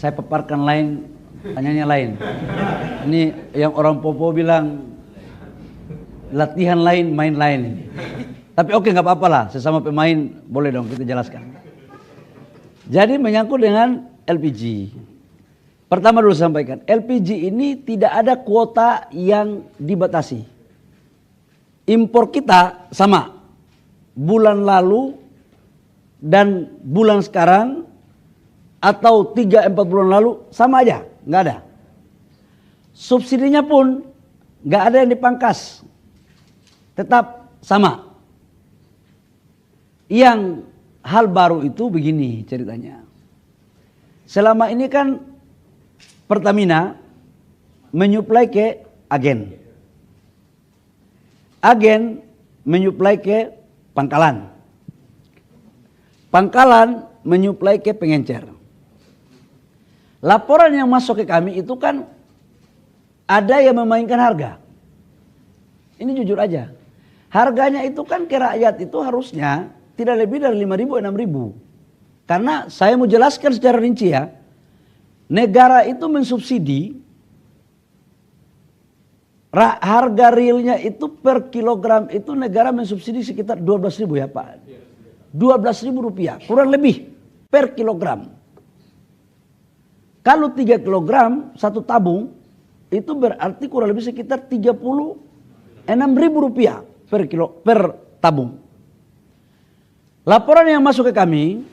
saya paparkan lain, tanyanya lain. Ini yang orang Popo bilang latihan lain, main lain. Tapi oke, nggak apa-apa lah, sesama pemain boleh dong kita jelaskan. Jadi menyangkut dengan LPG. Pertama dulu sampaikan, LPG ini tidak ada kuota yang dibatasi. Impor kita sama. Bulan lalu dan bulan sekarang atau 3-4 bulan lalu sama aja, nggak ada. Subsidinya pun nggak ada yang dipangkas, tetap sama. Yang hal baru itu begini ceritanya. Selama ini kan Pertamina menyuplai ke agen. Agen menyuplai ke pangkalan. Pangkalan menyuplai ke pengencer. Laporan yang masuk ke kami itu kan ada yang memainkan harga. Ini jujur aja. Harganya itu kan ke rakyat itu harusnya tidak lebih dari 5.000, 6.000. Karena saya mau jelaskan secara rinci ya. Negara itu mensubsidi harga realnya itu per kilogram itu negara mensubsidi sekitar 12.000 ya Pak. 12.000 rupiah kurang lebih per kilogram. Kalau 3 kilogram satu tabung itu berarti kurang lebih sekitar 36.000 rupiah per tabung. Laporan yang masuk ke kami,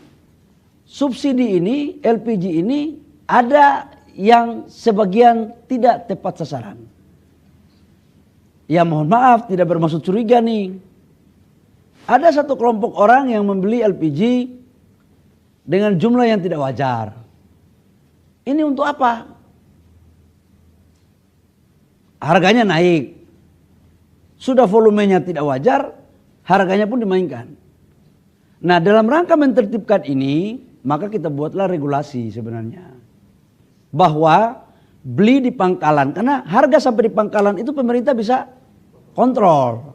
subsidi ini, LPG ini ada yang sebagian tidak tepat sasaran. Ya mohon maaf, tidak bermaksud curiga nih. Ada satu kelompok orang yang membeli LPG dengan jumlah yang tidak wajar. Ini untuk apa? Harganya naik. Sudah volumenya tidak wajar, harganya pun dimainkan. Nah, dalam rangka mentertibkan ini, maka kita buatlah regulasi sebenarnya. Bahwa beli di pangkalan, karena harga sampai di pangkalan itu pemerintah bisa kontrol.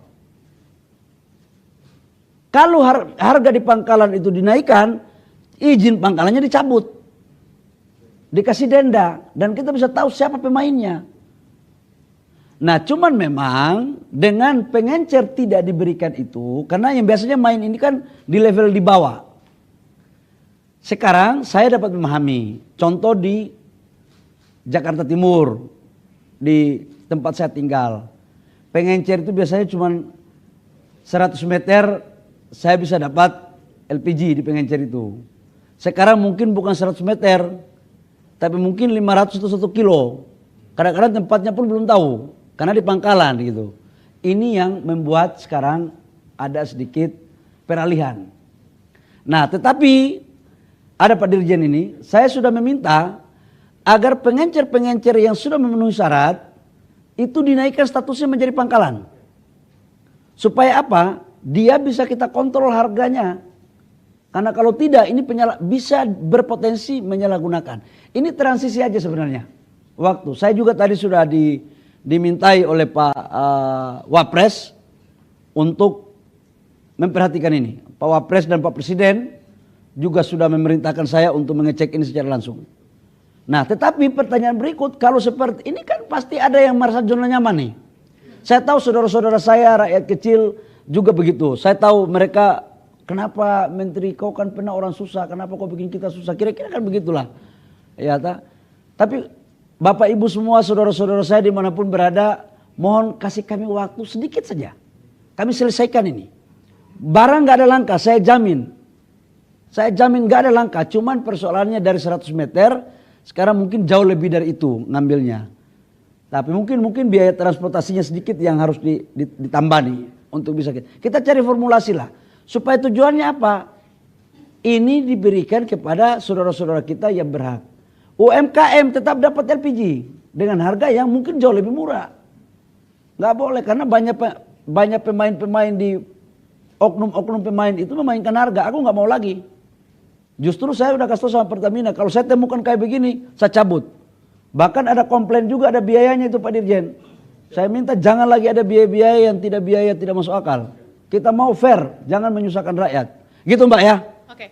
Kalau harga di pangkalan itu dinaikkan, izin pangkalannya dicabut. Dikasih denda, dan kita bisa tahu siapa pemainnya. Nah, cuman memang dengan pengencer tidak diberikan itu, karena yang biasanya main ini kan di level di bawah. Sekarang saya dapat memahami, contoh di Jakarta Timur, di tempat saya tinggal. Pengencer itu biasanya cuma 100 meter saya bisa dapat LPG di pengencer itu. Sekarang mungkin bukan 100 meter, tapi mungkin 500 atau 1 kilo. Kadang-kadang tempatnya pun belum tahu. Karena di pangkalan gitu. Ini yang membuat sekarang ada sedikit peralihan. Nah tetapi ada Pak Dirjen ini, saya sudah meminta agar pengencer-pengencer yang sudah memenuhi syarat itu dinaikkan statusnya menjadi pangkalan. Supaya apa? Dia bisa kita kontrol harganya. Karena kalau tidak ini bisa berpotensi menyalahgunakan. Ini transisi aja sebenarnya. Waktu saya juga tadi sudah dimintai oleh Pak Wapres untuk memperhatikan ini. Pak Wapres dan Pak Presiden juga sudah memerintahkan saya untuk mengecek ini secara langsung. Nah tetapi pertanyaan berikut, kalau seperti ini kan pasti ada yang merasa zona nyaman nih. Saya tahu saudara-saudara saya rakyat kecil juga begitu. Saya tahu mereka, kenapa Menteri kau kan pernah orang susah, kenapa kau bikin kita susah, kira-kira kan begitulah. Ya, tapi Bapak Ibu semua saudara-saudara saya dimanapun berada, mohon kasih kami waktu sedikit saja. Kami selesaikan ini. Barang gak ada langka, saya jamin. Saya jamin gak ada langka, cuman persoalannya dari 100 meter, sekarang mungkin jauh lebih dari itu ngambilnya. Tapi mungkin biaya transportasinya sedikit yang harus ditambah nih. Untuk bisa kita cari formulasi lah. Supaya tujuannya apa? Ini diberikan kepada saudara-saudara kita yang berhak. UMKM tetap dapat LPG dengan harga yang mungkin jauh lebih murah. Nggak boleh karena banyak pemain-pemain di oknum-oknum pemain itu memainkan harga. Aku nggak mau lagi. Justru saya udah kasih tahu sama Pertamina, kalau saya temukan kayak begini, saya cabut. Bahkan ada komplain juga, ada biayanya itu Pak Dirjen. Saya minta jangan lagi ada biaya-biaya yang tidak masuk akal. Kita mau fair, jangan menyusahkan rakyat. Gitu Mbak ya. Oke.